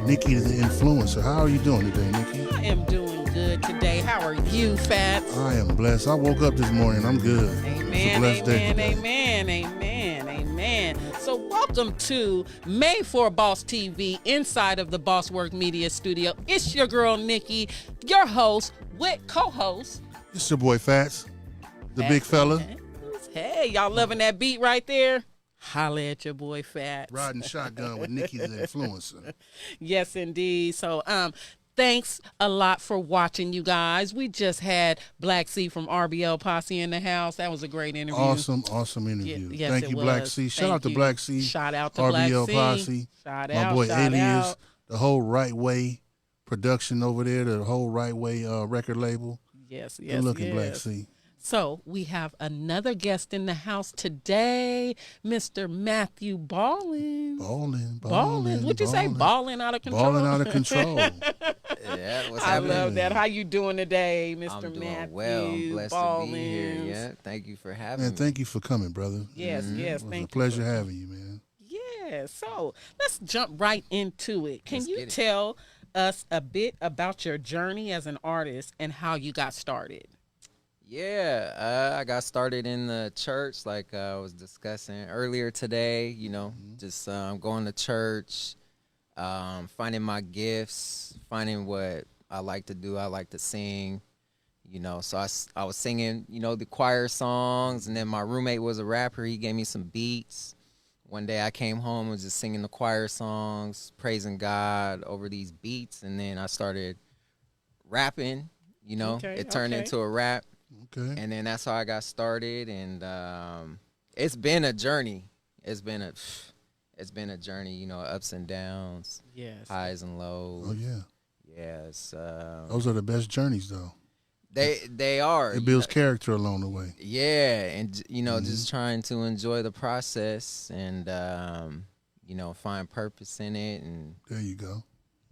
Nikki the influencer. How are you doing today, Nikki? I am doing good today. How are you, FATZ? I am blessed. I woke up this morning. I'm good. Amen, amen. So welcome to Made for Boss TV inside of the Boss Work Media Studio. It's your girl, Nikki, your host with co-host. It's your boy, FATZ, the big fella. Hey, y'all loving that beat right there? Holla at your boy, FATZ. Riding shotgun with Nikki the influencer. Yes, indeed. So, thanks a lot for watching, you guys. We just had Black C from RBL Posse in the house. That was a great interview. Awesome interview. Yes, Thank you, Black C. Shout out to Black C. Shout out to RBL Black C. Posse. Shout My out, boy shout Alias. out. The whole Right Way production over there. The whole Right Way record label. Yes. Good looking, Black C. So we have another guest in the house today, Mr. Matthew Ballin. Ballin. What'd you say? Ballin out of control. Ballin out of control. Yeah, what's I happening? love that. How you doing today, Mr. I'm doing Matthew? well. I'm blessed Ballin. to be here. Yeah, thank you for having Man, me. thank you for coming, brother. Yes, It was thank you. a pleasure having you, man. Yeah, so let's jump right into it. Can Let's you get it. tell us a bit about your journey as an artist and how you got started? Yeah, I got started in the church, like I was discussing earlier today. You know, just going to church, finding my gifts, finding what I like to do. I like to sing. You know, so I was singing, you know, the choir songs, and then my roommate was a rapper. He gave me some beats. One day I came home and was just singing the choir songs, praising God over these beats, and then I started rapping. You know, it turned into a rap. Okay. And then that's how I got started, and it's been a journey. It's been a journey, you know, ups and downs, Yes. highs and lows. Oh, yeah. Yes. Those are the best journeys, though. They are. It builds character along the way. Yeah, and you know, just trying to enjoy the process and you know, find purpose in it, and There you go.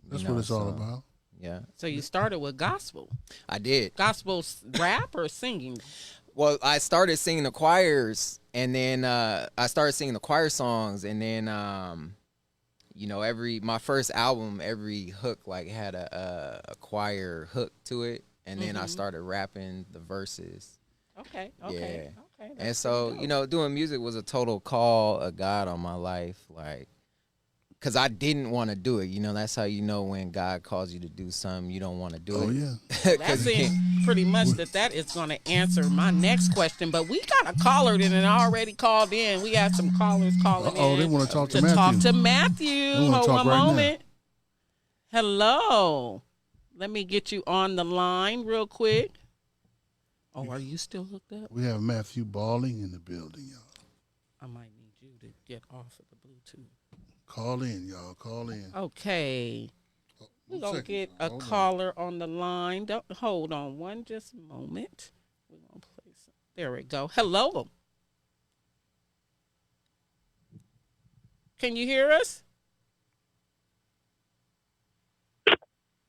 That's you know, what it's all so, about. Yeah, So you started with gospel. I did. Gospel rap or singing? Well, I started singing the choirs, and then I started singing the choir songs, and then you know, my first album, every hook like had a choir hook to it, and then I started rapping the verses. Okay. And so, you know, doing music was a total call of God on my life, like, because I didn't want to do it. You know, that's how you know when God calls you to do something, you don't want to do it. Oh, yeah. That seems pretty much that is going to answer my next question. But we got a caller that had already called in. We had some callers calling in. Oh, they want to talk to to Matthew. talk to Matthew. They wanna Hold talk one right now. moment. Hello. Let me get you on the line real quick. Oh, are you still hooked up? We have Matthew Balling in the building, y'all. I might need you to get off of the Bluetooth. Call in, y'all. Call in. Okay. We're going to Second. get a Hold on. caller on the line. Hold on one just moment. We're going to play some. There we go. Hello. Can you hear us?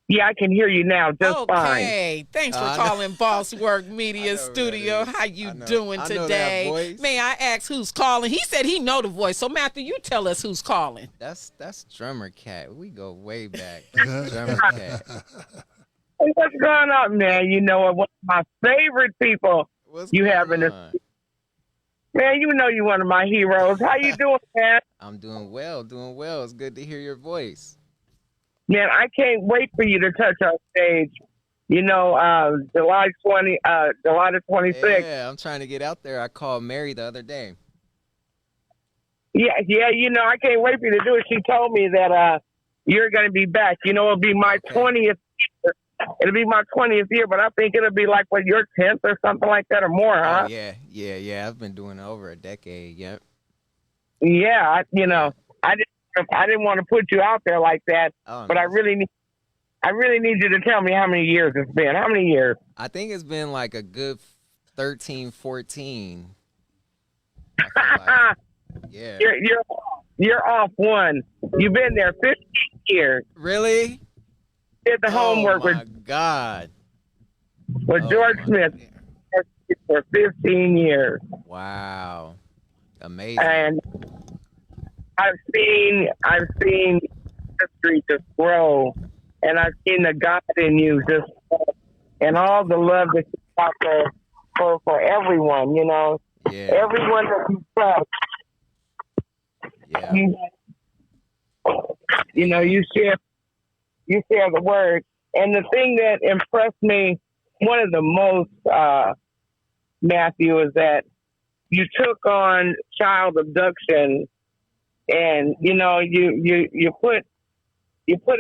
Yeah, I can hear you now just fine. Okay, thanks for I know. calling Boss Work I Media know who that Studio. is. How you I know. doing I know that today? voice. May I ask who's calling? He said he know the voice. So Matthew, you tell us who's calling. That's Drummer Cat. We go way back. That's Drummer Cat. Hey, what's going on, man? You know, one of my favorite people What's you going have in this. on? Man, you know you're one of my heroes. How you doing, man? I'm doing well, doing well. It's good to hear your voice. Man, I can't wait for you to touch our stage. You know, July the 26th. Yeah, I'm trying to get out there. I called Mary the other day. Yeah, you know, I can't wait for you to do it. She told me that you're going to be back. You know, it'll be my 20th year. It'll be my 20th year, but I think it'll be like, what, your 10th or something like that or more, huh? Oh, yeah. I've been doing it over a decade. Yep. Yeah, you know, I didn't want to put you out there like that, Oh, but no. I really need you to tell me how many years it's been. How many years? I think it's been like a good 13, 14. I feel like. Yeah. You're off one. You've been there 15 years. Really? Did the homework Oh, my God. with George Smith for 15 years. Wow. Amazing. And I've seen history just grow, and I've seen the God in you just, and all the love that you got for everyone. You know, Yeah. everyone that you touch, Yeah. you know, you share the word. And the thing that impressed me, one of the most, Matthew, is that you took on child abduction, and you know you put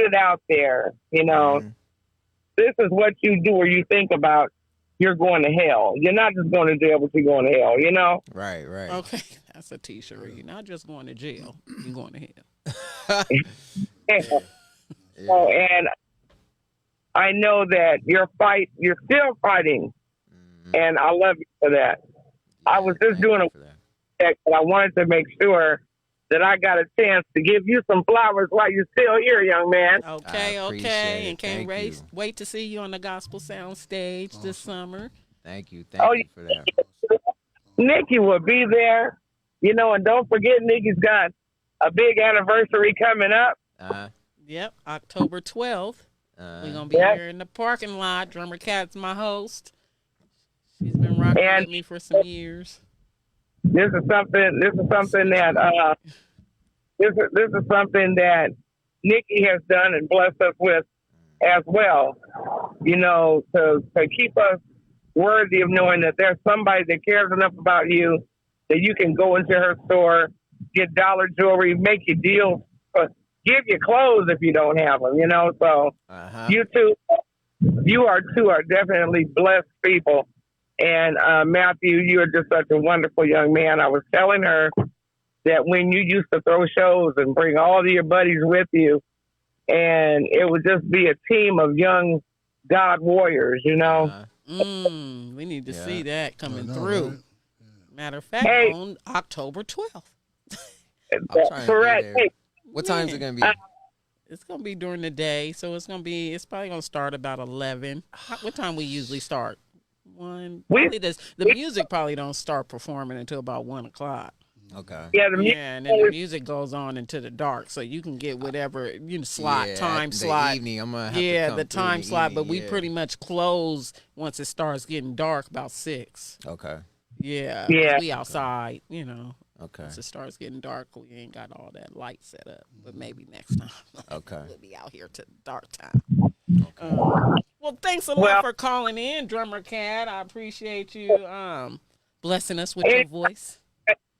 it out there. You know, Mhm. This is what you do, or you think about. You're going to hell. You're not just going to jail, but you're going to hell. You know. Right. Okay, that's a T-shirt. You're not just going to jail. You're going to hell. Yeah. Yeah. Oh, and I know that you're still fighting, Mhm. and I love you for that. I was just Thank doing you a for that. check, but I wanted to make sure that I got a chance to give you some flowers while you're still here, young man. Okay, I appreciate okay. it. And can't Thank you. wait to see you on the Gospel Sound stage this summer. Thank you. Oh, Thank you for that. Nikki will be there, you know, and don't forget Nikki's got a big anniversary coming up. Yep, October 12th. We're going to be here in the parking lot. Drummer Cat's my host. She's been rocking with me for some years. This is something that Nikki has done and blessed us with as well. You know, to keep us worthy of knowing that there's somebody that cares enough about you that you can go into her store, get dollar jewelry, make you deals, give you clothes if you don't have them. You know, so you two are definitely blessed people. And Matthew, you are just such a wonderful young man. I was telling her that when you used to throw shows and bring all of your buddies with you, and it would just be a team of young God warriors, you know. We need to see that coming through. Right? Matter of fact, Hey. on October 12th. I'm trying to Correct. be there. What time is it going to be? It's going to be during the day, so it's probably going to start about 11. What time we usually start? 1. Probably the music probably don't start performing until about 1 o'clock. Okay. Yeah, And then the music goes on into the dark, so you can get whatever time slot. The evening, I'm gonna have to come the through time the slot. evening, But we pretty much close once it starts getting dark about 6. Okay. Yeah. Yeah. We outside, you know. Okay. Once it starts getting dark, we ain't got all that light set up. But maybe next time. Okay. We'll be out here to dark time. Well, thanks a lot for calling in, Drummer Cat. I appreciate you blessing us with your voice.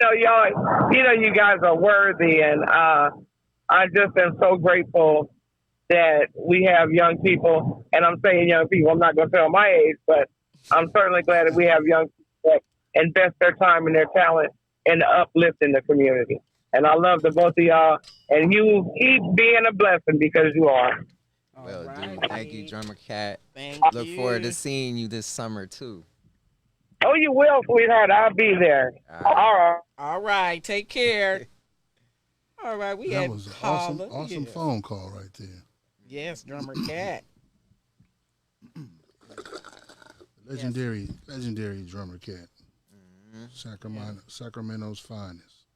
So y'all, you know, you guys are worthy, and I just am so grateful that we have young people. And I'm saying young people, I'm not going to tell my age, but I'm certainly glad that we have young people that invest their time and their talent in uplifting the community. And I love the both of y'all, and you keep being a blessing because you are. Well, dude, thank you, Drummer Cat. Look you. forward to seeing you this summer too. Oh, you will, sweetheart. I'll be there. All right. All right. Take care. All right. We That had was an caller. awesome phone call right there. Yes, Drummer Cat. Legendary drummer cat. Sacramento's finest.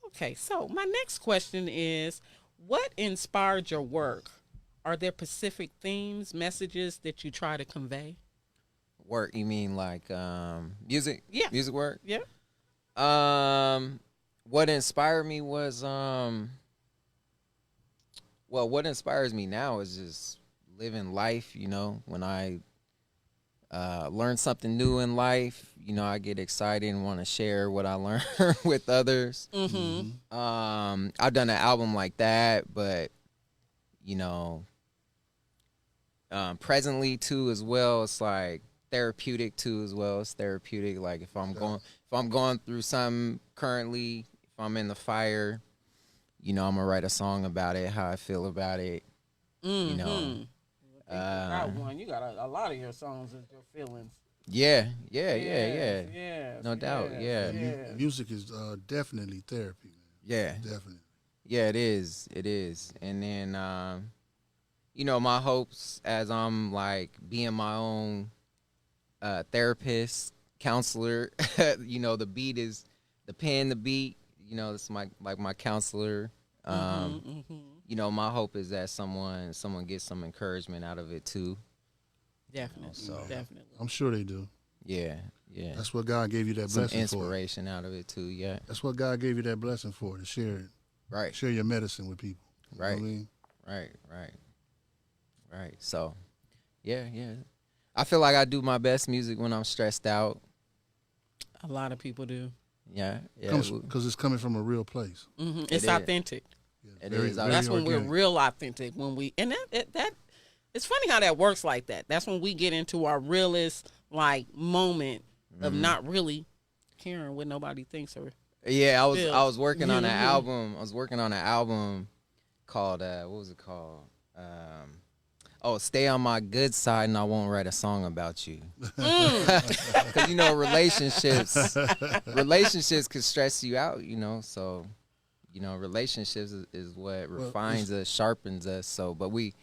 Okay, so my next question is, what inspired your work? Are there specific themes, messages that you try to convey? Work, you mean like music? Yeah. Music work? Yeah. What inspired me was well, what inspires me now is just living life, you know. When I learn something new in life, you know, I get excited and want to share what I learn with others. I've done an album like that, but you know, presently too as well, it's like therapeutic too as well. It's therapeutic. Like if I'm going through something currently, if I'm in the fire, you know, I'm gonna write a song about it, how I feel about it. You know. You got one. You got a lot of your songs is your feelings. Yeah. No Yes, doubt. yes, Yeah. yes. Music is definitely therapy, man. Yeah. Definitely. Yeah, it is. It is. And then you know, my hopes as I'm like being my own therapist, counselor, you know, the beat, you know, it's my counselor. You know, my hope is that someone gets some encouragement out of it too. Definitely. So Definitely. I'm sure they do. yeah. That's what God gave you that Some blessing inspiration out of it too, yeah. That's what God gave you that blessing for, to share it. Right. Share your medicine with people. You know what I mean? Right. So, yeah. I feel like I do my best music when I'm stressed out. A lot of people do. Yeah. Because it's coming from a real place. It's authentic. It is. That's when organic. we're real authentic. When we that it's funny how that works like that. That's when we get into our realest like moment of not really caring what nobody thinks or. Yeah, I was working on an album. I was working on an album called what was it called? Stay on my good side and I won't write a song about you. Because you know relationships could stress you out. You know, so you know relationships is what refines us, sharpens us. So, but we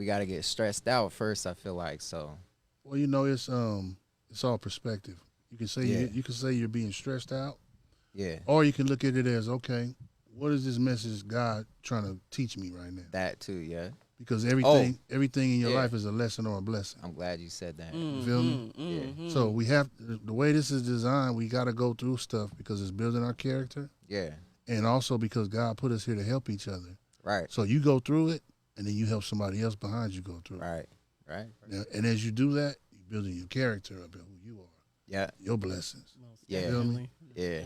got to get stressed out first. I feel like so. Well, you know, it's all perspective. You can say you can say you're being stressed out. Yeah. Or you can look at it as, okay, what is this message God trying to teach me right now? That too, yeah. Because everything in your life is a lesson or a blessing. I'm glad you said that. You feel me? Yeah. So we have, the way this is designed, we got to go through stuff because it's building our character. Yeah. And also because God put us here to help each other. Right. So you go through it, and then you help somebody else behind you go through it. Right. Now, and as you do that, you're building your character up and who you are. Yeah. Your blessings. Yeah. You feel me? Yeah.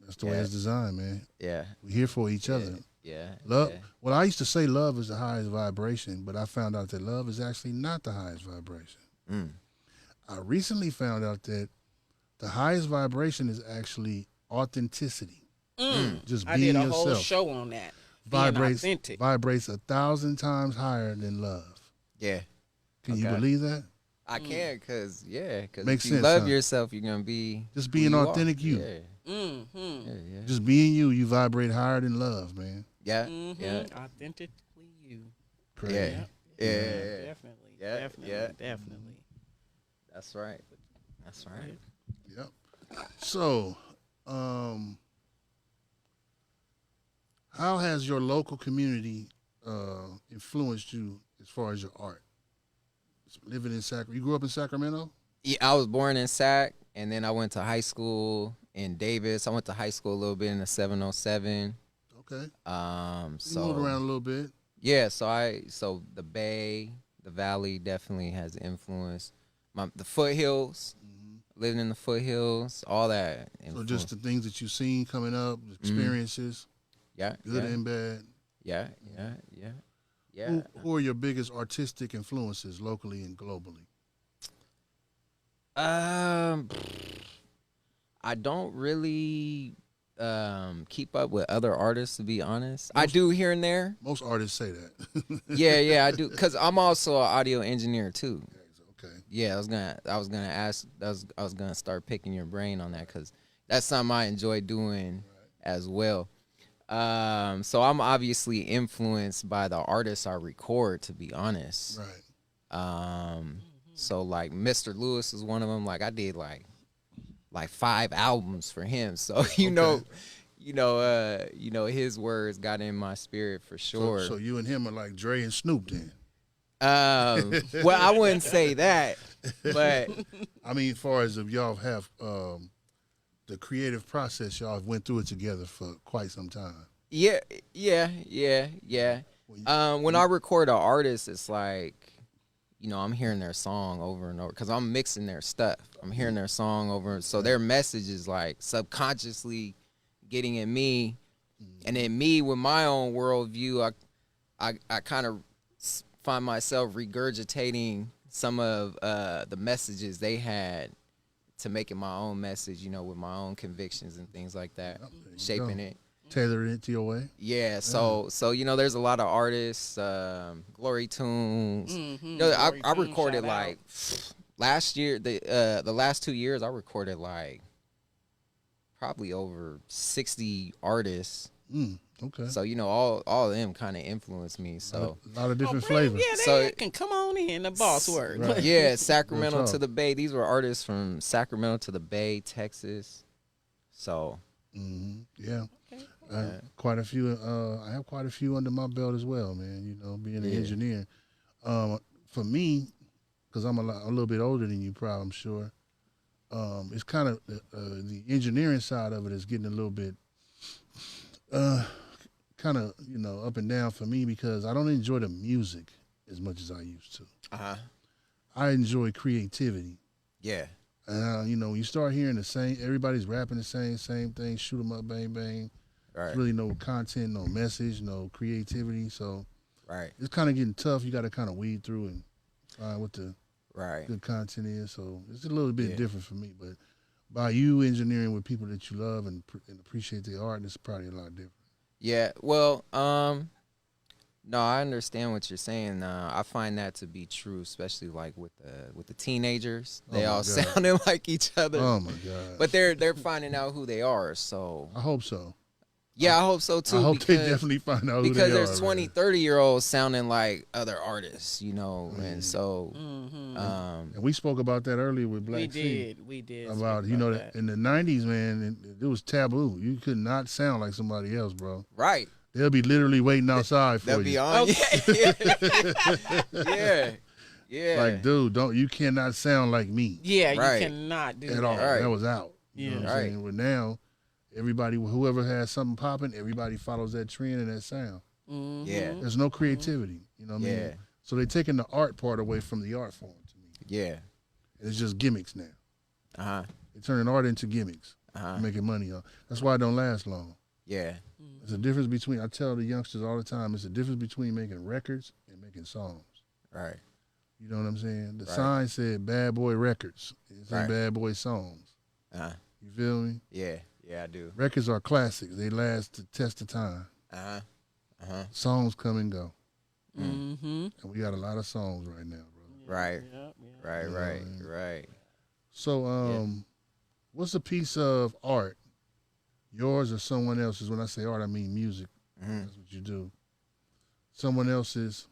That's the way it's designed, man. Yeah. We're here for each other. Yeah. Love. Yeah. Well, I used to say love is the highest vibration, but I found out that love is actually not the highest vibration. I recently found out that the highest vibration is actually authenticity. Just being yourself. I did a whole show on that. Vibrates 1,000 times higher than love. Yeah. Can you believe that? I can, because if Makes you sense, love yourself, you're going to be just being authentic you. Yeah. Just being you vibrate higher than love, man. Yeah. Authentically you. Crazy. Yeah. Definitely. That's right. Yep. So, how has your local community influenced you as far as your art? Living in Sacramento, you grew up in Sacramento? Yeah, I was born in Sac, and then I went to high school in Davis. I went to high school a little bit in the 707. Okay. So you moved around a little bit. Yeah, so the Bay, the Valley definitely has influenced the foothills. Living in the foothills, all that. So just the things that you've seen coming up, the experiences. Yeah. Good and bad. Yeah. Who are your biggest artistic influences locally and globally? I don't really keep up with other artists, to be honest. I do here and there. Most artists say that. yeah, I do, because I'm also an audio engineer too. Okay. Yeah, I was gonna start picking your brain on that, because that's something I enjoy doing as well. So I'm obviously influenced by the artists I record, to be honest. Right. So like Mr. Lewis is one of them. Like I did like 5 albums for him. So you know, his words got in my spirit for sure. So you and him are like Dre and Snoop then. Well, I wouldn't say that, but I mean, as far as if y'all have the creative process, y'all have went through it together for quite some time. yeah. When I record an artist, it's like, I'm hearing their song over and over because I'm mixing their stuff. I'm hearing their song over, so their message is like subconsciously getting in me, and then me with my own worldview, I kind of find myself regurgitating some of the messages they had to make it my own message, with my own convictions and things like that, shaping it. Tailoring it to your way. Yeah, so there's a lot of artists, Glory Tunes. I recorded like last year, the last 2 years, I recorded like probably over 60 artists. Okay. So all of them kind of influenced me. So a lot of different flavors. Yeah, they can come on in the boss word. Right. Yeah, Sacramento to the Bay. These were artists from Sacramento to the Bay, Texas. So yeah. Okay. I have quite a few. I have quite a few under my belt as well, man. Being an engineer. For me, because I'm a little bit older than you, probably, I'm sure. It's kind of the engineering side of it is getting a little bit, kind of up and down for me because I don't enjoy the music as much as I used to. I enjoy creativity. Yeah. When you start hearing everybody's rapping the same thing, shoot 'em up, bang bang. Right. There's really no content, no message, no creativity. So it's kind of getting tough. You got to kind of weed through and find what the good content is. So it's a little bit different for me. But by you engineering with people that you love and appreciate the art, it's probably a lot different. Yeah. Well, no, I understand what you're saying. I find that to be true, especially like with the teenagers. They all sounding like each other. Oh my God! But they're finding out who they are. So I hope so. Yeah, I hope so too. I hope they definitely find out who they are. Because there's 20, 30-year-olds sounding like other artists, and so. And we spoke about that earlier with Black C. We did. About that in the 90s, man, it was taboo. You could not sound like somebody else, bro. Right. They'll be literally waiting outside for you. They'll be on. Yeah. Like, dude, you cannot sound like me. Yeah, you cannot do at that. all. Right. That was out. You know what I'm saying? But now, everybody, whoever has something popping, everybody follows that trend and that sound. Yeah. There's no creativity. You know what I mean? So they're taking the art part away from the art form to me. Yeah. It's just gimmicks now. They're turning art into gimmicks. Making money on. That's why it don't last long. Yeah. There's a difference between, I tell the youngsters all the time, it's a difference between making records and making songs. Right. You know what I'm saying? The sign said Bad Boy Records. It said Bad Boy Songs. You feel me? Yeah. Yeah, I do. Records are classics. They last the test of time. Songs come and go. And we got a lot of songs right now, bro. Right. Right. So, what's a piece of art, yours or someone else's? When I say art, I mean music. That's what you do. Someone else's,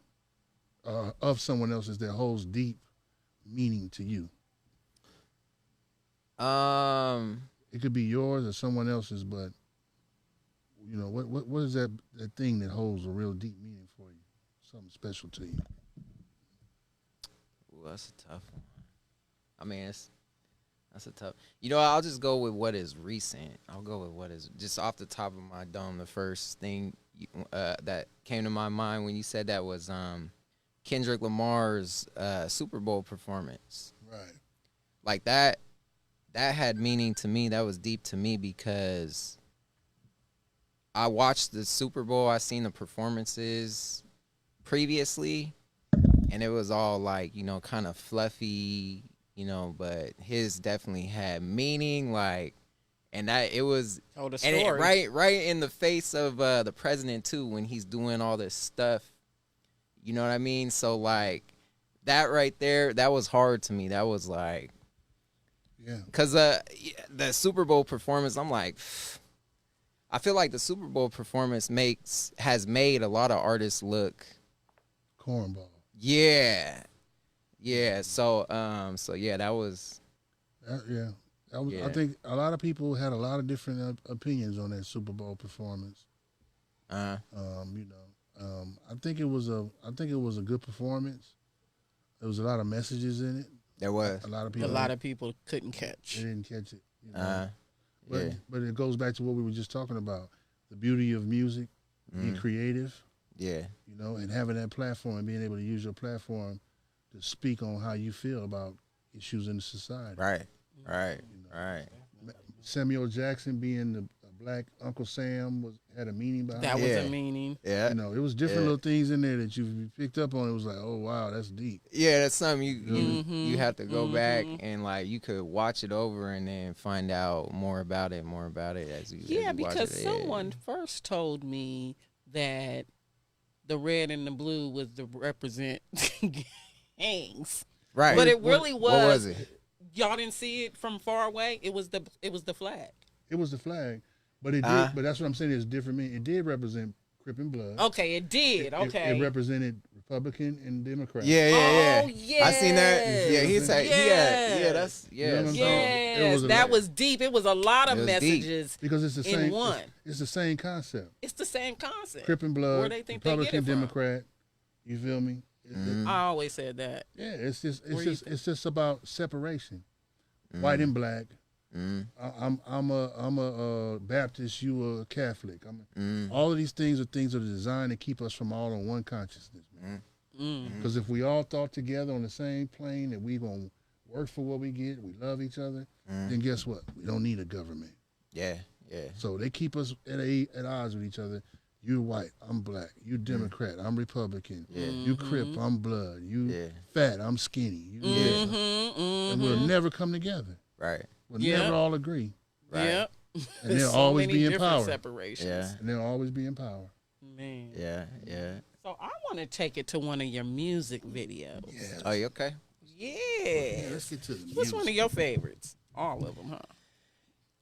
of someone else's that holds deep meaning to you. It could be yours or someone else's, but what is that thing that holds a real deep meaning for you? Something special to you. Ooh, that's a tough one. I mean, that's a tough. I'll just go with what is recent. I'll go with what is just off the top of my dome. The first thing that came to my mind when you said that was Kendrick Lamar's Super Bowl performance. Right. Like that had meaning to me. That was deep to me because I watched the Super Bowl. I seen the performances previously, and it was all like, kind of fluffy, but his definitely had meaning, like, and that it was the and it, right in the face of the president too when he's doing all this stuff. You know what I mean? So like that right there, that was hard to me. That was like, because the Super Bowl performance, I'm like, I feel like the Super Bowl performance has made a lot of artists look cornball. Yeah. Yeah. So yeah, that was. Yeah. I think a lot of people had a lot of different opinions on that Super Bowl performance. Uh-huh. I think it was a good performance. There was a lot of messages in it. There was a lot of people. A lot of people couldn't catch. They didn't catch it. But it goes back to what we were just talking about: the beauty of music, being creative. Yeah. And having that platform and being able to use your platform to speak on how you feel about issues in the society. Right. Samuel Jackson being the black Uncle Sam had a meaning behind it. That was a meaning. Yeah. It was different little things in there that you picked up on. It was like, oh wow, that's deep. Yeah, that's something you have to go back and like you could watch it over and then find out more about it as you because watch it. Someone first told me that the red and the blue was to represent gangs. Right. But it really was. What was it? Y'all didn't see it from far away. It was the flag. It was the flag, but it did. But that's what I'm saying. It's different. It did represent Crip and Blood. Okay, it did. It represented Republican and Democrat. Yeah. Oh, yes. I seen that. Yeah, he said. Yes. Yeah, that's Yes, that was deep. It was a lot of messages because it's the same one. It's the same concept. It's the same concept. Crip and Blood, Where they think Republican, they get it from. Democrat. You feel me? I always said that. Yeah, it's just about separation, white and black. I'm a Baptist. You a Catholic. All of these things are designed to keep us from all on one consciousness, man. Because if we all thought together on the same plane that we gonna work for what we get, we love each other, then guess what? We don't need a government. Yeah. So they keep us at odds with each other. You white, I'm black. You Democrat, I'm Republican. You Crip, I'm Blood. You fat, I'm skinny. And we'll never come together. Right. We'll never all agree. Right. Yep. And they'll always be in power. Separations. Yeah. And they'll always be in power. Man. Yeah. So I want to take it to one of your music videos. Yeah. Oh, you okay? Yeah. Let's get to the music. What's one of your favorites? All of them, huh?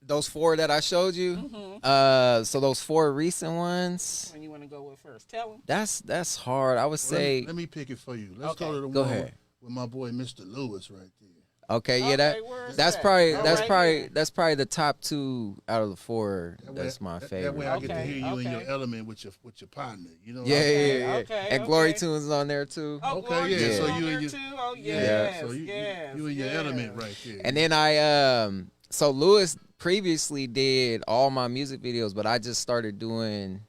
Those 4 that I showed you. So those 4 recent ones. When you want to go with first, tell them. That's hard. I would say. Let me pick it for you. Let's Okay. go to the Go one ahead. with my boy Mr. Lewis right there. Okay, yeah, Okay, where's that's that? probably Oh, that's right probably here. that's probably the top 2 out of the 4. That way- That's my That favorite. way I get to Okay, hear you in your okay. element with your partner. You know. Yeah. Okay, And Glory okay. Tunes is on there too. Oh, Okay, Glory yeah, Tunes so on you there and your- too? Oh, Yeah. yes, So you in your element right there. And then I so Lewis previously did all my music videos, but I just started doing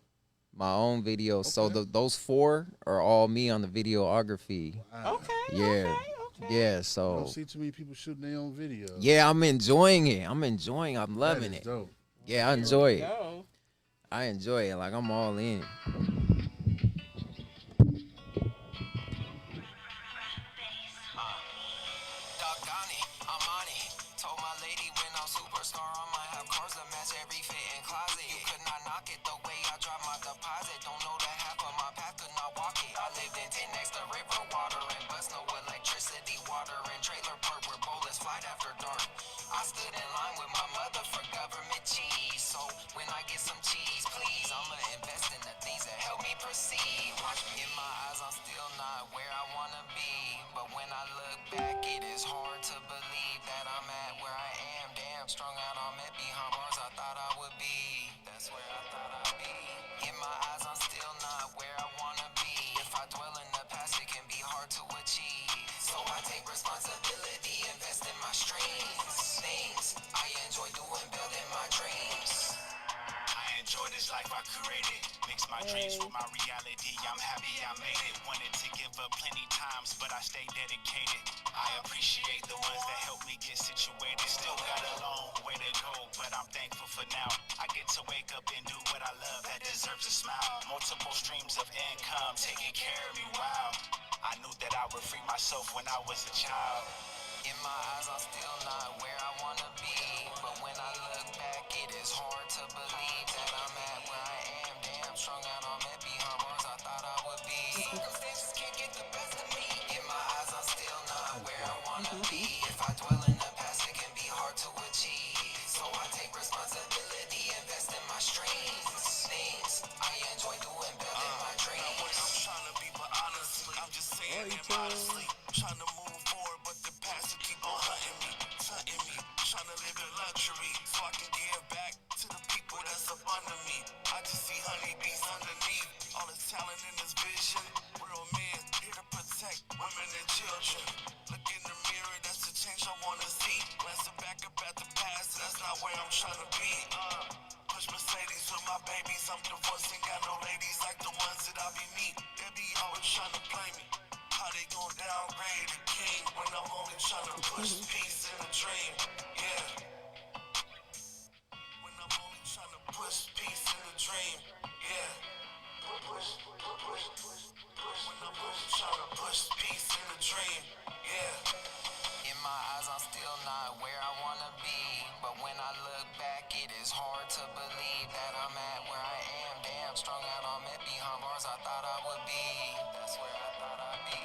my own videos. So those 4 are all me on the videography. Wow. Okay, Yeah. okay. Yeah, I so don't see too many people shooting their own videos. yeah, I'm enjoying it. I'm loving That is it. dope. Yeah, I enjoy it. Go. I enjoy it. Like I'm all in. Dreams with my reality, I'm happy I made it. Wanted to give up plenty times, but I stayed dedicated. I appreciate the ones that helped me get situated. Still got a long way to go, but I'm thankful for now. I get to wake up and do what I love, that deserves a smile. Multiple streams of income, taking care of me, wow. I knew that I would free myself when I was a child. In my eyes, I'm still not where I wanna be. But when I look back, it is hard to believe that I'm at where I am. Damn, strung out on met behind bars I thought I would be. Circumstances can't get the best of me. In my eyes, I'm still not where I wanna be. If I dwell in the past, it can be hard to achieve. So I take responsibility, invest in my streams. Things I enjoy doing, building my dreams. I'm trying to be, but honestly, I'm just saying it modestly. I'm trying to move As to keep on hunting me, trying to live in luxury, so I can give back to the people that's up under me. I just see honeybees underneath, all the talent in this vision. Real men here to protect women and children. Look in the mirror, that's the change I wanna see. Glancing back up at the past, that's not where I'm trying to be. Push Mercedes with my babies, I'm divorced, ain't got no ladies like the ones that I be meet. They be always trying to play me. How they gon' downgrade the king when I'm only trying to push peace in a dream? Yeah. When I'm only trying to push peace in a dream. Yeah. Push. When I'm only trying to push peace in a dream. Yeah. In my eyes, I'm still not where I wanna be. But when I look back, it is hard to believe that I'm at where I am. Damn, strung out on me behind bars I thought I would be. That's where I thought I'd be.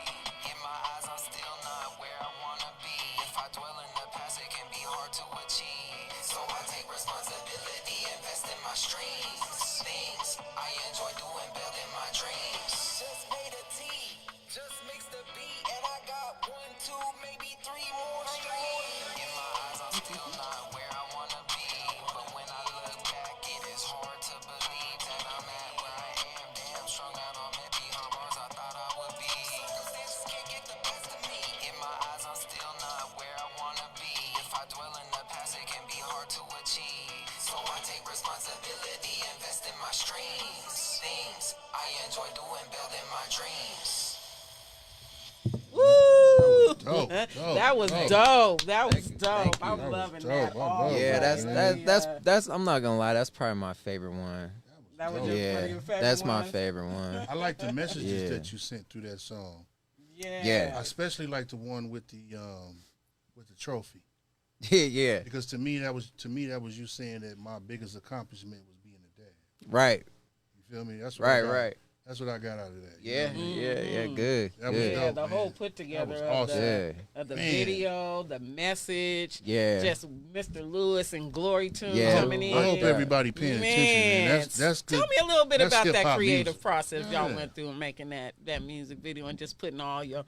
In my eyes, I'm still not where I wanna be. If I dwell in the past, it can be hard to achieve. So I take responsibility, invest in my streams. Things I enjoy doing, building my dreams. Just made a T, just mix the beat, and I got 1, 2, maybe 3 more streams. In my eyes, I'm still not where I wanna be. But when I look back, it is hard to believe that I'm at where I am. Damn, strung out on me behind bars I thought I would be. Circumstances can't get the best of me. In my eyes, I'm still not where I wanna be. If I dwell in the past, it can be hard to achieve. So I take responsibility, invest in my streams. Things I enjoy doing, building my dreams. Woo! That was dope. That was Thank dope. you. I'm That was loving dope. that. I all love Yeah, that. that's I'm not gonna lie, that's probably my favorite one. That was one of Yeah, your favorite that's my ones? favorite one. I like the messages Yeah. that you sent through that song. Yeah. I especially like the one with the trophy. Yeah, Because to me that was you saying that my biggest accomplishment was being a dad. right, You feel me? That's what I got. right. That's what I got out of that. you Yeah, know what I mean? yeah, good. That was good. Yeah, dope, the man. whole put together was of awesome. Yeah, the Man. video, the message, yeah. just Mr. Lewis and Glory Tune Yeah. coming in. I hope everybody paying attention, man. That's good. Tell me a little bit That's about that hip-hop creative music. process y'all Yeah. went through in making that music video and just putting all your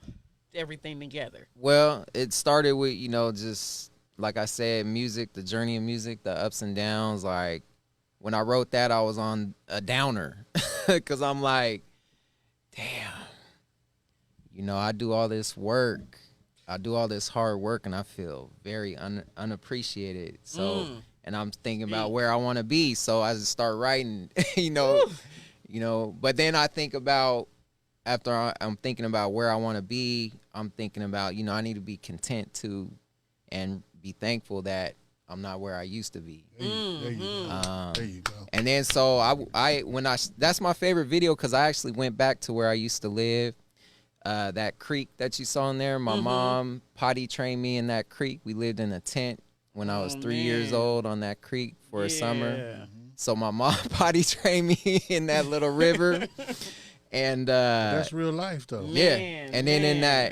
everything together. Well, it started with, just like I said, music, the journey of music, the ups and downs. Like when I wrote that, I was on a downer because I'm like, damn, I do all this work. I do all this hard work and I feel very unappreciated. So, and I'm thinking about where I want to be. So I just start writing, but then I think about, after I'm thinking about where I want to be, I'm thinking about, I need to be content to and be thankful that I'm not where I used to be. There you go. There you go. And then so that's my favorite video because I actually went back to where I used to live. That creek that you saw in there, my mom potty trained me in that creek. We lived in a tent when I was 3 years old on that creek for a summer. So my mom potty trained me in that little river. And That's real life though. yeah. And then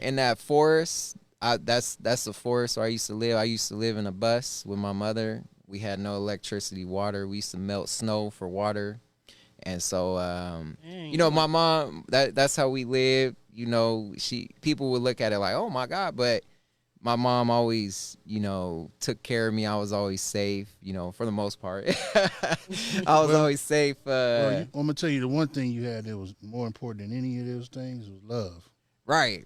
in that forest, that's the forest where I used to live. I used to live in a bus with my mother. We had no electricity, water. We used to melt snow for water. And so my mom, that's how we lived. People would look at it like, oh my God, but my mom always, took care of me. I was always safe, for the most part. I was always safe. I'm gonna tell you the one thing you had that was more important than any of those things was love. Right.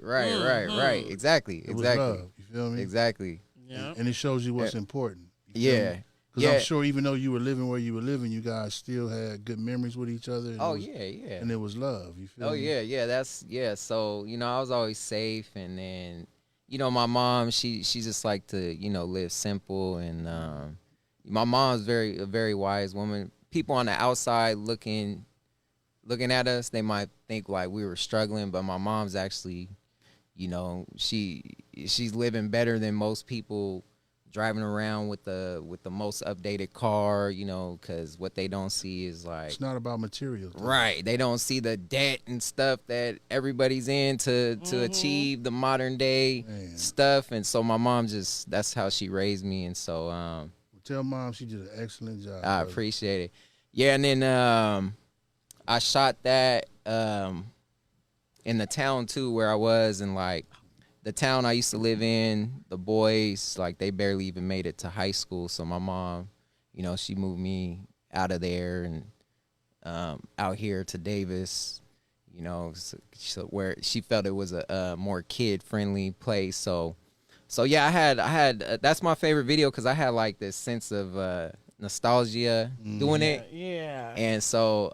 Exactly. It was love. You feel me? Exactly. Yeah. And it shows you what's important. You feel Yeah. me? Because I'm sure even though you were living where you were living, you guys still had good memories with each other. And Yeah. And it was love. You feel Oh, me? yeah. So, I was always safe. And then, my mom, she just liked to, live simple. And my mom's a very wise woman. People on the outside looking at us, they might think like we were struggling. But my mom's actually, she's living better than most people, driving around with the most updated car, because what they don't see is like, It's not about material. right. They don't see the debt and stuff that everybody's in to achieve the modern day stuff. And so my mom that's how she raised me. And so Tell mom she did an excellent job. I brother. appreciate it. Yeah, and then I shot that in the town too where I was, and like the town I used to live in, the boys, like, they barely even made it to high school. So my mom, you know, she moved me out of there and out here to Davis, you know, so where she felt it was a more kid-friendly place. So yeah, I had that's my favorite video because I had like this sense of nostalgia doing it. Yeah. And so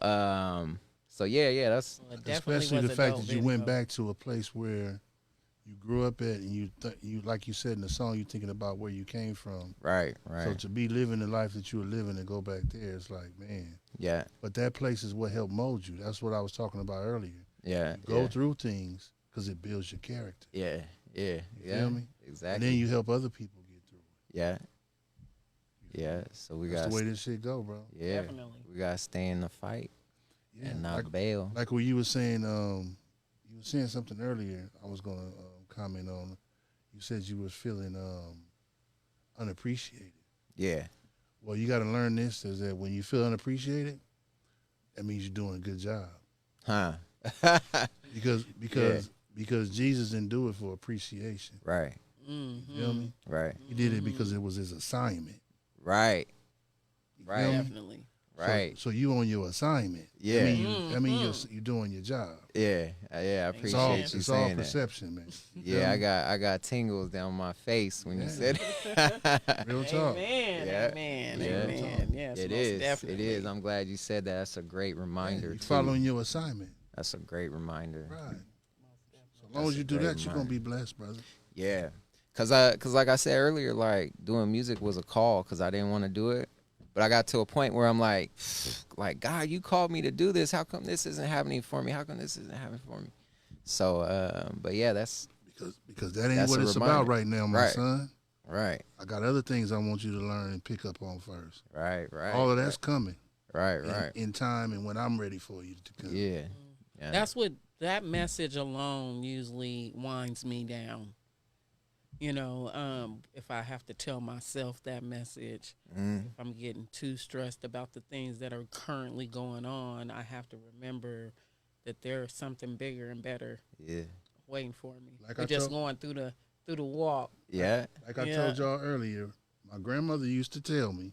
yeah, that's especially the fact that you went back to a place where you grew up at, and you like you said in the song, you thinking about where you came from. Right. So to be living the life that you were living and go back there, it's like, man. Yeah. But that place is what helped mold you. That's what I was talking about earlier. Yeah. You go through things because it builds your character. Yeah. You feel me? Exactly. And then you help other people get through it. Yeah. Yeah. So we got That's the way this shit go, bro. Yeah. Definitely. We gotta stay in the fight and not like, bail. Like what you were saying, you were saying something earlier. I was gonna comment on. You said you was feeling unappreciated. Yeah. Well, you got to learn this: is that when you feel unappreciated, that means you're doing a good job. Huh? because Jesus didn't do it for appreciation. Right. You feel me? Right. He did it because it was his assignment. Right. Right. Definitely. Right. So you on your assignment. Yeah. I mean you're doing your job. Yeah. I appreciate you saying that. It's all perception, man. Yeah, I got tingles down my face when you said it. Real talk. Amen. Yes, it is. Definitely. It is. I'm glad you said that. That's a great reminder. You're following your assignment. That's a great reminder. Right. So as long as you do that, you're gonna be blessed, brother. Yeah. Cause like I said earlier, like doing music was a call because I didn't want to do it. But I got to a point where I'm like, God, you called me to do this. How come this isn't happening for me? How come this isn't happening for me? So, but yeah, that's because that ain't what it's about right now, my son. Right. I got other things I want you to learn and pick up on first. Right. All of that's coming. Right. In time and when I'm ready for you to come. Yeah. That's what that message alone usually winds me down. You know, if I have to tell myself that message, if I'm getting too stressed about the things that are currently going on, I have to remember that there's something bigger and better waiting for me. We're just going through the walk. Yeah. Like I told y'all earlier, my grandmother used to tell me,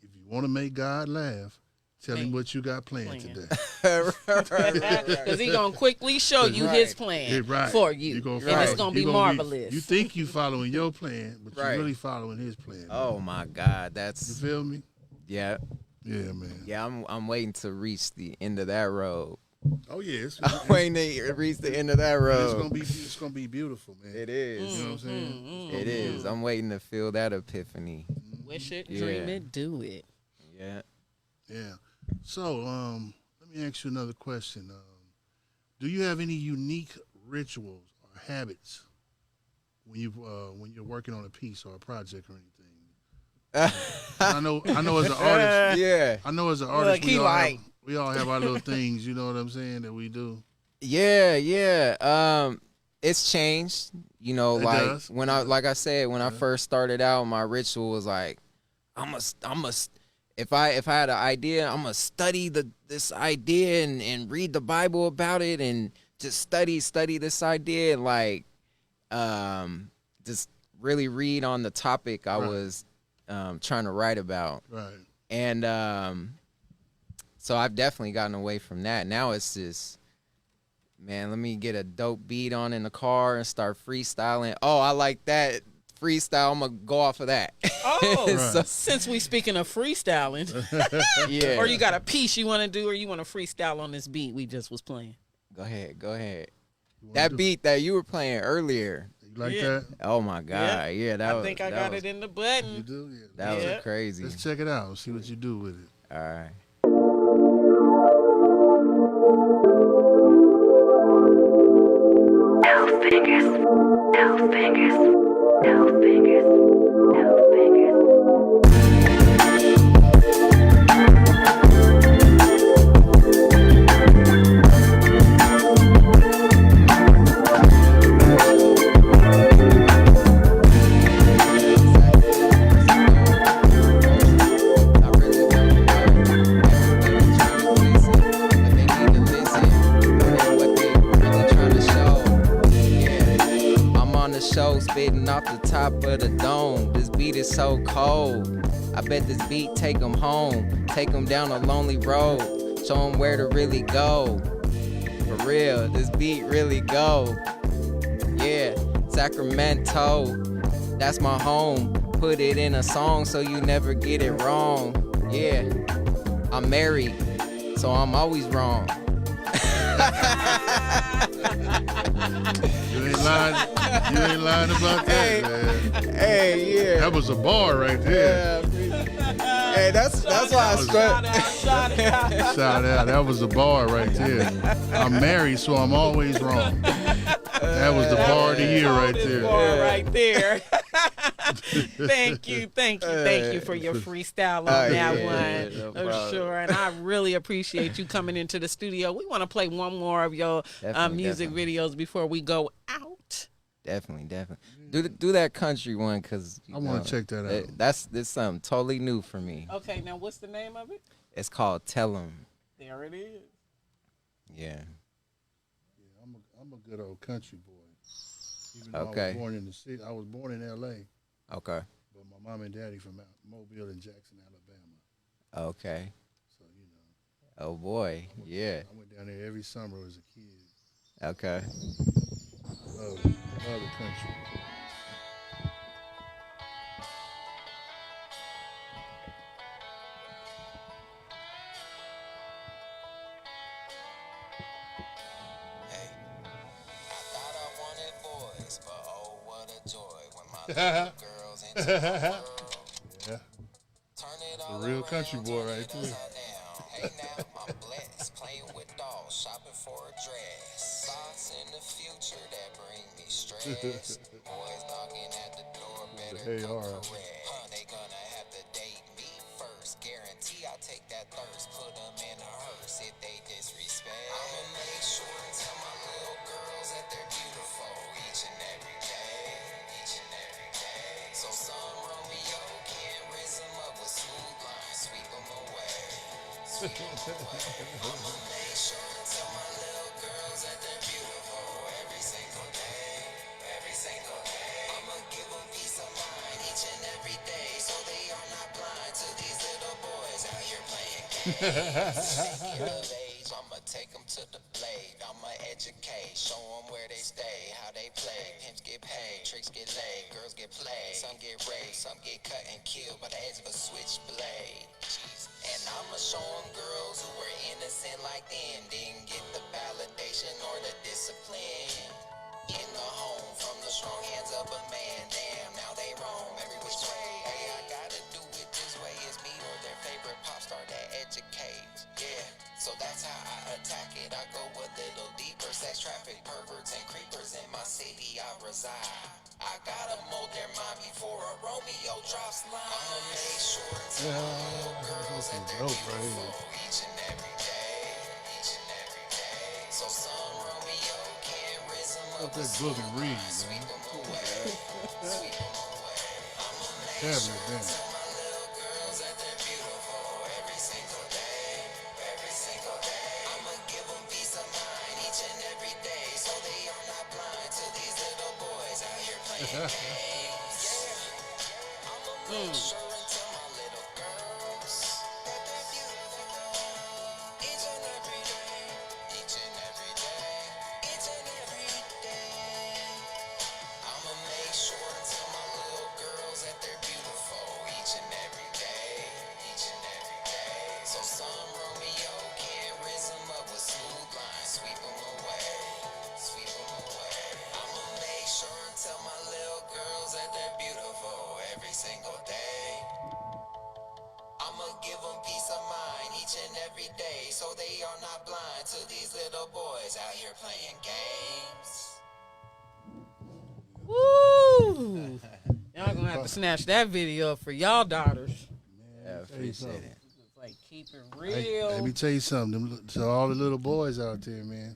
if you want to make God laugh, tell him what you got planned today. Because he's going to quickly show you his plan for you. And it's going to be marvelous. You think you following your plan, but you're really following his plan. Oh, my God. That's... You feel me? Yeah. Yeah, man. Yeah, I'm waiting to reach the end of that road. Oh, yeah. I'm waiting to reach the end of that road. It's gonna be beautiful, man. It is. You know what I'm saying? It is. I'm waiting to feel that epiphany. Wish it, dream it, do it. Yeah. Yeah. So, let me ask you another question. Do you have any unique rituals or habits when you're working on a piece or a project or anything? I know as an artist. Yeah. I know as an artist, we all have our little things. You know what I'm saying, that we do. Yeah. It's changed. You know, when I first started out, my ritual was like, if I had an idea, I'm gonna study this idea and read the Bible about it and just study this idea and like just really read on the topic I was trying to write about. Right. And so I've definitely gotten away from that. Now it's just, man, let me get a dope beat on in the car and start freestyling. Oh, I like that. Freestyle, I'm gonna go off of that. Oh, so, since we speaking of freestyling, yeah. Or you got a piece you want to do, or you want to freestyle on this beat we just was playing. Go ahead. That beat that you were playing earlier. You like that? Oh my God, yeah. I think I got it in the button. You do? Yeah. That was crazy. Let's check it out and see what you do with it. All right. No fingers. No fingers. No fingers. No fingers. the show, spitting off the top of the dome. This beat is so cold. I bet this beat take them home, take them down a lonely road, show them where to really go. For real, this beat really go. Yeah, Sacramento, that's my home. Put it in a song so you never get it wrong. Yeah, I'm married, so I'm always wrong. You ain't lying about that, man. Hey, yeah. That was a bar right there. Hey, that's why I struck. Shout out. Shout out. That was a bar right there. I'm married, so I'm always wrong. That was the bar of the year right there. Bar right there. Thank you for your freestyle on that one. I'm sure, and I really appreciate you coming into the studio. We want to play one more of your music videos before we go out. Definitely. Do that country one because I want to check that out. That's something totally new for me. Okay, now what's the name of it? It's called Tell 'Em. There it is. Yeah. I'm a good old country boy. Even though I was born in the city. I was born in L.A. Okay. But my mom and daddy from Mobile and Jackson, Alabama. Okay. So, you know. Oh, boy. Yeah. I went down there every summer as a kid. Okay. Love the country. Girls into the world. Yeah. Turn it A real country boy right there. Hey now, I'm blessed. Playing with dolls, shopping for a dress. Thoughts in the future that bring me stress. Boys knocking at the door, better come correct. They gonna have to date me first. Guarantee I take that thirst, put them in a hearse if they disrespect. I'ma make sure and tell my little girls that they're beautiful each and every day. So some Romeo can't rinse them up with smooth lines, sweep them away. I'ma make sure and tell my little girls that they're beautiful every single day. I'ma give them peace of mind each and every day, so they are not blind to these little boys out here playing games. I'ma take them to the blade, I'ma educate, show them where they stay, how they play. Pimps get paid, tricks get laid, girls get played. Some get raped, some get cut and killed by the edge of a switchblade. And I'ma show them girls who were innocent like them didn't get the validation or the discipline. In the home from the strong hands of a man, damn, now they roam every which way. Hey, I gotta do it this way, it's me or their favorite pop star that educates. Yeah, so that's how I attack it. I go a little deeper, sex traffic, perverts and creepers in my city I reside. I gotta mold their mind before a Romeo drops line. I'ma make sure to tell little girls that they're beautiful each and every day. So some Romeo can't rinse them up. That book and read, man. Sweep them away. I'ma make Cabinet, sure damn. to tell my little girls that they're beautiful every single day. I'ma give them peace of mind each and every day, so they are not blind to these little boys out here playing games. I'ma make sure and tell my little girls that they're beautiful each and every day. I'ma make sure and tell my little girls that they're beautiful each and every day. So some Romeo can't rinse them up with smooth lines, sweep them away. I'ma make sure and tell my little girls that they're beautiful every single day. I'ma give them peace of mind each and every day, so they are not blind to these little boys out here playing games. Woo! Y'all gonna have to snatch that video up for y'all daughters. Yeah, appreciate it. It's like keep it Hey, real. let me tell you something. To all the little boys out there, man.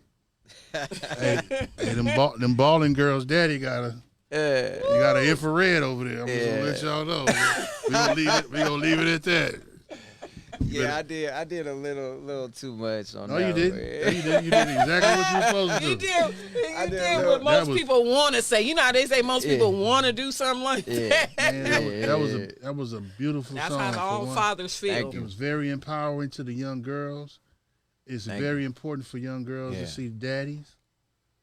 hey, them balling girls, daddy got an infrared over there. I'm just gonna let y'all know. We gonna leave it at that. Yeah, I did a little too much on No, that. you didn't. No, you didn't. You did exactly what you were supposed to do. You did. I You did did look- what most that was- people want to say. You know how they say most people want to do something like Yeah. that. Man, that was a beautiful That's song. how for all one. fathers feel. Thank It you. was very empowering to the young girls. It's Thank very important for young girls Yeah. to see daddies.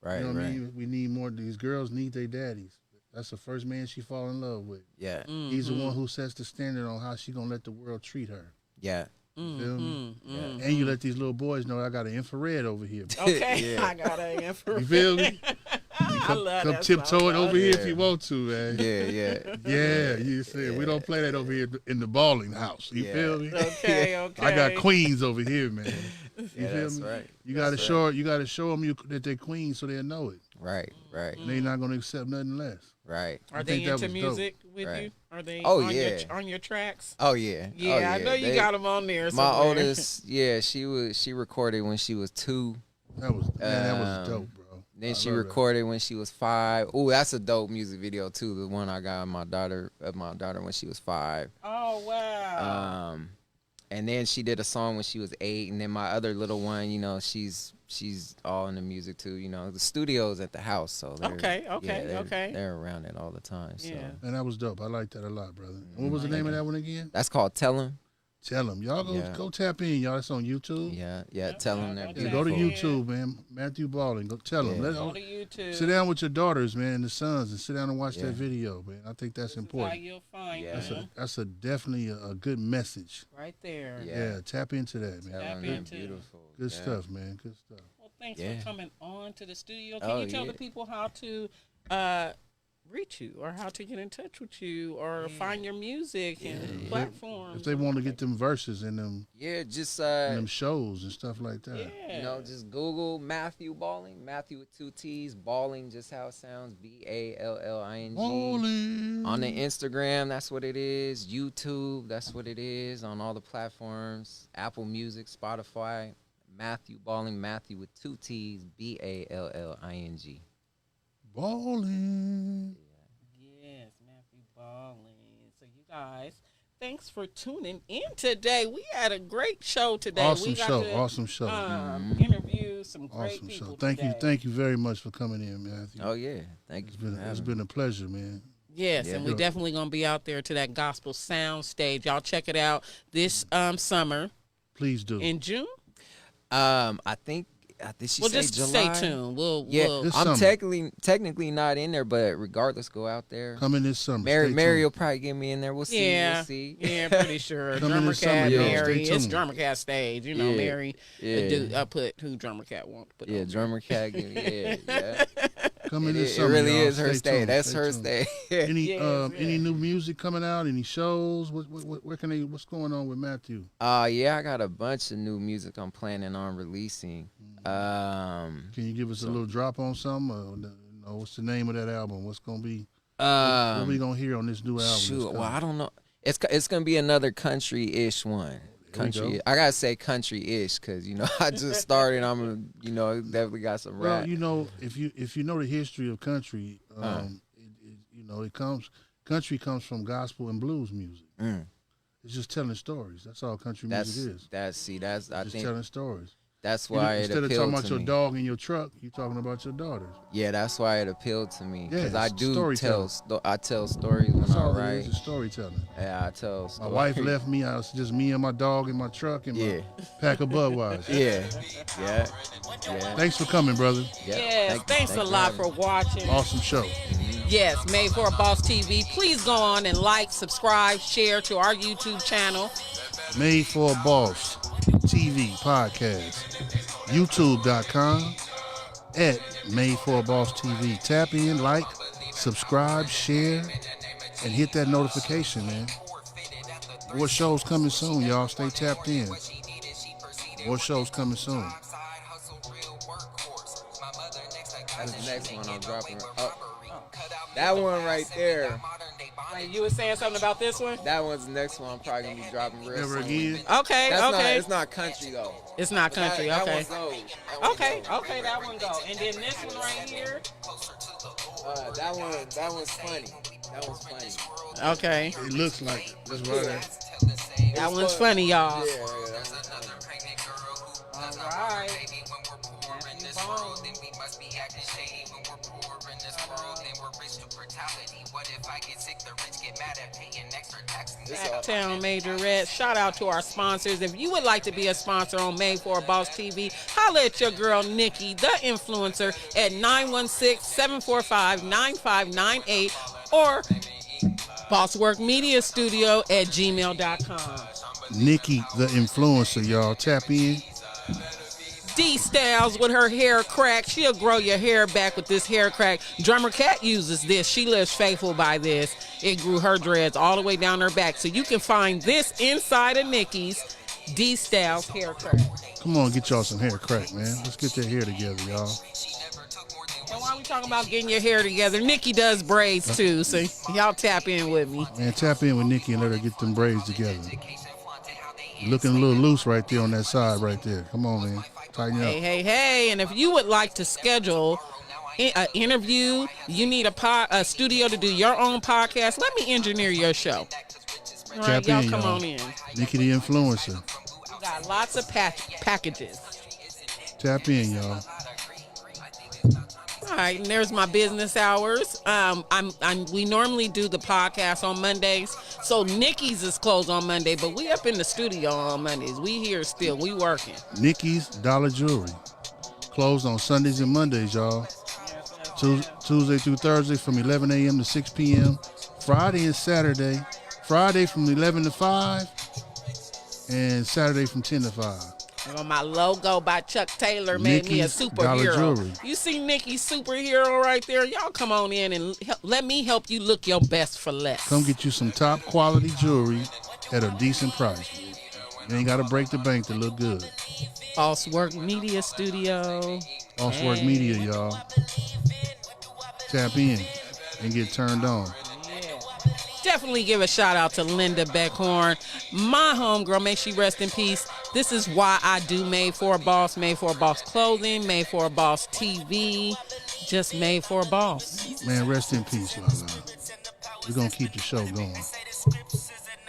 Right, You know what I right. mean? We need more. These girls need their daddies. That's the first man she fall in love with. Yeah, He's the one who sets the standard on how she gonna let the world treat her. yeah. You feel me? Yeah. And you let these little boys know I got an infrared over here. Okay, Yeah. I got an infrared. You feel me? I love Come that tiptoe song. it over here if Yeah. you want to, man. Yeah. Yeah, you see, we don't play that over here in the balling house. You Yeah. feel me? Okay, okay. I got queens over here, man. You Yeah, feel that's me? right. You gotta show them that they're queens so they'll know it. Right. They're not gonna accept nothing less. Right. Are I they think that into was music with Right. you? Are they Oh, on, yeah. on your tracks? Oh yeah. Yeah, Oh, I know you got them on there. My somewhere. oldest, yeah, she recorded when she was 2. That was dope, bro. Then I she love that. recorded when she was 5. Oh, that's a dope music video too. The one I got of my daughter when she was 5. Oh wow. And then she did a song when she was 8. And then my other little one, you know, she's all in the music too. You know, the studio's at the house, so they're around it all the time. So Yeah. And that was dope. I like that a lot, brother. What was the name of that one again? that's called Tell 'Em. Tell them. Y'all go tap in, y'all. It's on YouTube. Yeah. Tell 'em they're Yeah, beautiful. Go to YouTube, man. Matthew Baldwin. Go tell them. Yeah. Go to YouTube. Sit down with your daughters, man, and the sons, and sit down and watch Yeah. that video, man. I think that's This is how important. you'll find Yeah. them. That's a definitely a good message. Right there. Yeah. Yeah, tap into that, man. Tell 'em Tap they're into it. beautiful. Good Yeah. stuff, man. Good stuff. Well, thanks Yeah. for coming on to the studio. Can Oh, you tell yeah. the people how to reach you, or how to get in touch with you, or find your music and platforms? If they want to get them verses in Yeah, just them shows and stuff like that. Yeah. you know, just Google Matthew Balling. Matthew with 2 T's. Balling, just how it sounds. Balling. Holy. On the Instagram, that's what it is. YouTube, that's what it is. On all the platforms. Apple Music, Spotify. Matthew Balling. Matthew with 2 T's. Balling. Balling. Yes, Matthew Ballin. So you guys, thanks for tuning in today. We had a great show today. Awesome we got show. to, awesome show. interview some great Awesome people show. today. Thank you very much for coming in, Matthew. Oh, yeah. Thank you. It's been a pleasure, man. Yes, Yeah. and we're definitely going to be out there to that gospel sound stage. Y'all check it out this summer Please do. in June. I think did she Well, say just July? stay tuned. We'll This I'm summer. technically not in there, but regardless, go out there. Coming this summer. Mary Stay tuned. will probably get me in there. We'll see. Yeah, We'll see. yeah, pretty sure. Coming Drummer this summer, Cat, y'all. Mary. Stay It's tuned. Drummer Cat stage. You know, Yeah. Mary. Yeah. I put who Drummer Cat won't put. Yeah, on. drummer cat. Yeah. Coming this It summer. really y'all. is her Stay stay. tuned. That's Stay her tuned. stay. Any new music coming out? Any shows? Where can they? What's going on with Matthew? Yeah, I got a bunch of new music I'm planning on releasing. Can you give us a little drop on something? What's the name of that album? What's gonna be? What we gonna hear on this new album? that's Shoot, well, coming? I don't know. It's gonna be another country-ish one. Country. I gotta say country-ish because I just started. Definitely got some rap. Well, if you know the history of country, country comes from gospel and blues music. It's just telling stories. That's all country music is. I Just think telling stories. that's why it Instead of appealed talking about to your me. dog in your truck, you're talking about your daughters. Yeah, that's why it appealed to me because Yeah, I it's do storytelling. I tell stories when That's I all it write. is. It's storytelling. Yeah, I tell My stories. wife left me. I was just me and my dog in my truck and my Yeah. pack of Budweiser. Yeah. Thanks for coming, brother. Yeah. Yes, thanks a lot for watching. Awesome show. Yes, Made for a Boss TV. Please go on and like, subscribe, share to our YouTube channel. Made for a Boss TV podcast. YouTube.com at Made for a Boss TV. Tap in, like, subscribe, share, and hit that notification, man. More shows coming soon, y'all. Stay tapped in. More shows coming soon. That's the next one I'm dropping. Oh, that one right there. Wait, you were saying something about this one? That one's the next one I'm probably gonna be dropping real Never soon. again. Okay, That's okay. It's not country though. It's not country, That okay. one goes. That one Okay, goes. okay, that one go. And then this one right here. That one's funny. That one's funny. Okay. It looks like it. That's right. That one's funny, y'all. Yeah, All right. Town Majorette. Shout out to our sponsors. If you would like to be a sponsor on Made for a Boss TV, holla at your girl Nikki, the influencer, at 916-745-9598 or Bosswork Media Studio at gmail.com. Nikki, the influencer, y'all. Tap in. D Styles with her hair crack. She'll grow your hair back with this hair crack. Drummer Cat uses this. She lives faithful by this. It grew her dreads all the way down her back. So you can find this inside of Nikki's D Styles hair crack. Come on, get y'all some hair crack, man. Let's get that hair together, y'all. And while we talking about getting your hair together, Nikki does braids too. So y'all tap in with me. Man, tap in with Nikki and let her get them braids together. You're looking a little loose right there on that side right there. Come on, man. Tighten it up. Hey. And if you would like to schedule an interview, you need a studio to do your own podcast, let me engineer your show. All right, Tap y'all in, come y'all. on in. Nikki the influencer. We got lots of packages. Tap in, y'all. All right, and there's my business hours. We normally do the podcast on Mondays, so Nikki's is closed on Monday, but we up in the studio on Mondays. We here still, we working. Nikki's Dollar Jewelry. Closed on Sundays and Mondays, y'all. Tuesday through Thursday from 11 a.m. to 6 p.m. Friday and Saturday. Friday from 11 to 5. And Saturday from 10 to 5. Well, my logo by Chuck Taylor made me a Nikki's Dollar superhero. Jewelry. You see Nikki's superhero right there? Y'all come on in and let me help you look your best for less. Come get you some top quality jewelry at a decent price. You ain't got to break the bank to look good. Bosswork Media Studio. Bosswork Media, y'all. Tap in and get turned on. Definitely give a shout out to Linda Beckhorn, my homegirl. May she rest in peace. This is why I do Made for a Boss clothing, Made for a Boss TV, just Made for a Boss. Man, rest in peace, Lala. We're going to keep the show going.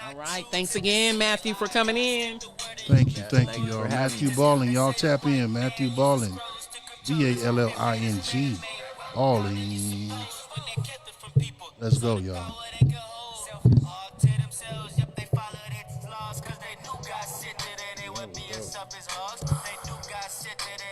All right. Thanks again, Matthew, for coming in. Thank you, y'all. Matthew Balling, y'all tap in. Matthew Balling, Balling. Balling. Let's go, y'all. They do got shit that